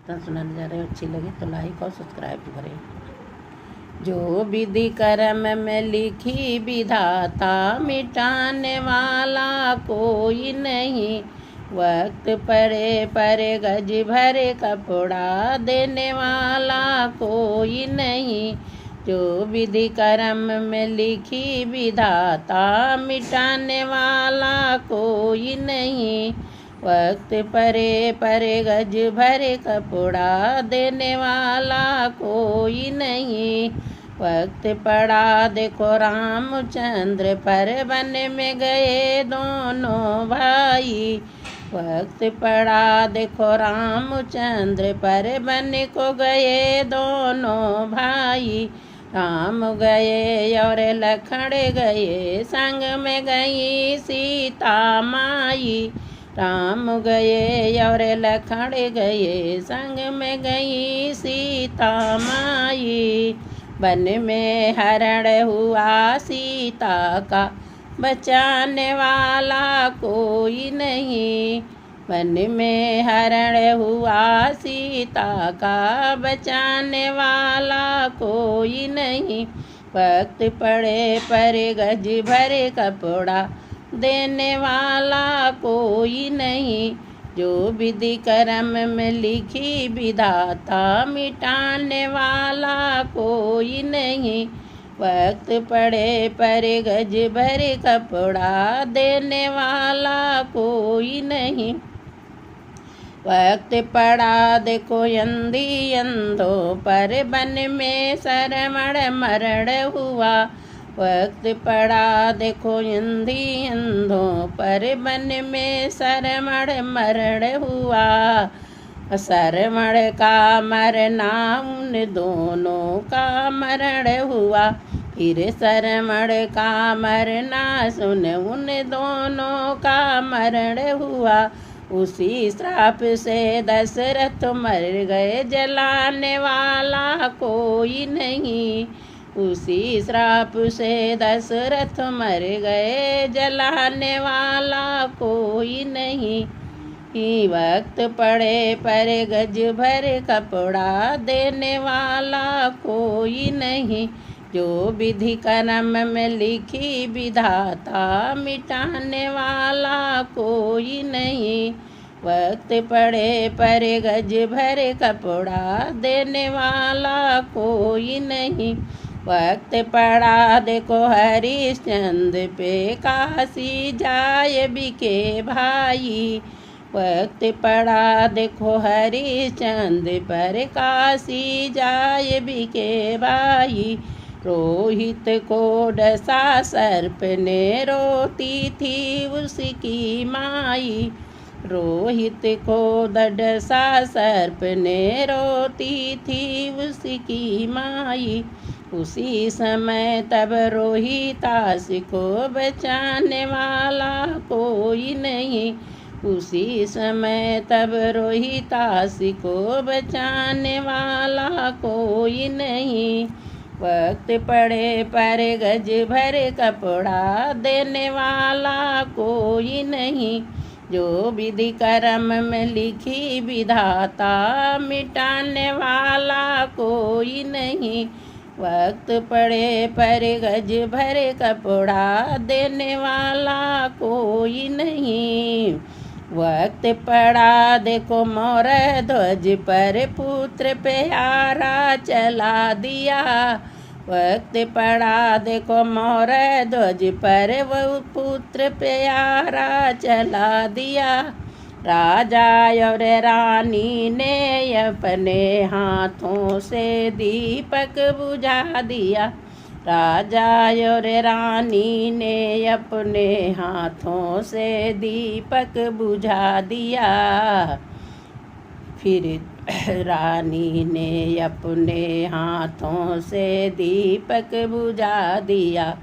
सुनाने जा रहे हैं, अच्छी लगे तो लाइक और सब्सक्राइब करें। जो विधि कर्म में लिखी विधाता, मिटाने वाला कोई नहीं। वक्त पड़े परे गज भरे कपड़ा, देने वाला कोई नहीं। जो विधि कर्म में लिखी विधाता, मिटाने वाला कोई नहीं। वक्त परे परे गज भरे कपड़ा, देने वाला कोई नहीं। वक्त पड़ा देखो रामचंद्र पर, वन में गए दोनों भाई। वक्त पड़ा देखो रामचंद्र पर, वन को गए दोनों भाई। राम गए और लखन गए, संग में गई सीता माई। राम गए और लखन गए, संग में गई सीता माई। वन में हरण हुआ सीता का, बचाने वाला कोई नहीं। वन में हरण हुआ सीता का, बचाने वाला कोई नहीं। वक्त पड़े पर गज भरे कपड़ा, देने वाला कोई नहीं। जो विधि कर्म में लिखी विधाता, मिटाने वाला कोई नहीं। वक्त पड़े पर गज भरे कपड़ा, देने वाला कोई नहीं। वक्त पड़ा देखो अंधी अंधों पर, वन में शरमण मरण हुआ। वक्त पड़ा देखो अंधी अंधों पर, वन में शरमण मरण हुआ। शरमण का मरना उन दोनों का मरण हुआ। फिर शरमण का मरना सुन उन दोनों का मरण हुआ। उसी श्राप से दशरथ मर गए, जलाने वाला कोई नहीं। उसी श्राप से दशरथ मर गए, जलाने वाला कोई नहीं। वक्त पड़े पर गज भर कपड़ा, देने वाला कोई नहीं। जो विधि कर्म में लिखी विधाता, मिटाने वाला कोई नहीं। वक्त पड़े पर गज भरे कपड़ा, देने वाला कोई नहीं। वक्त पड़ा देखो हरिश्चंद्र पे, काशी जाए बिके भाई। वक्त पड़ा देखो हरिश्चंद्र पर, काशी जाए बिके भाई। रोहित को डसा सर्प ने, रोती थी उसकी माई। रोहित को डसा सर्प ने, रोती थी उसकी माई। उसी समय तब रोहितास को बचाने वाला कोई नहीं। उसी समय तब रोहितास को बचाने वाला कोई नहीं। वक्त पड़े पर गज भरे कपड़ा, देने वाला कोई नहीं। जो विधि कर्म में लिखी विधाता, मिटाने वाला कोई नहीं। वक्त पड़े पर गज भरे कपड़ा, देने वाला कोई नहीं। वक्त पड़ा देखो मोर ध्वज पर, पुत्र प्यारा चला दिया। वक्त पड़ा देखो मोर ध्वज पर, वो पुत्र प्यारा चला दिया। राजा और रानी ने अपने हाथों से दीपक बुझा दिया। राजा और रानी ने अपने हाथों से दीपक बुझा दिया। फिर रानी ने अपने हाथों से दीपक बुझा दिया।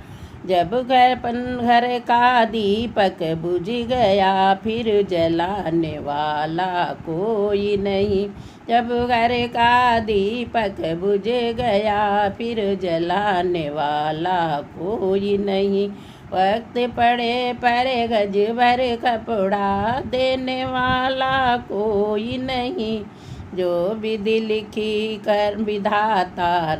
जब घर का दीपक बुझ गया, फिर जलाने वाला कोई नहीं। जब घर का दीपक बुझ गया, फिर जलाने वाला कोई नहीं। वक्त पड़े पर गज भर कपड़ा, देने वाला कोई नहीं। जो विधि लिखी कर विधाता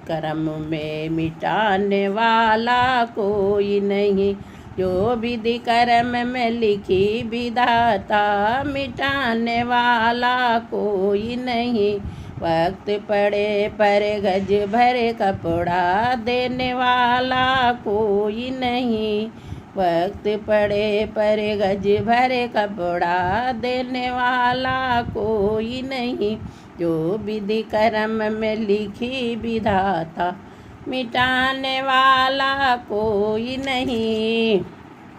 कर्म में मिटाने वाला कोई नहीं। जो विधि कर्म में लिखी विधाता मिटाने वाला कोई नहीं। वक्त पड़े पर गज भर कपड़ा देने वाला कोई नहीं। वक्त पड़े पर गज भर कपड़ा देने वाला कोई नहीं। जो विधि कर्म में लिखी विधाता मिटाने वाला कोई नहीं।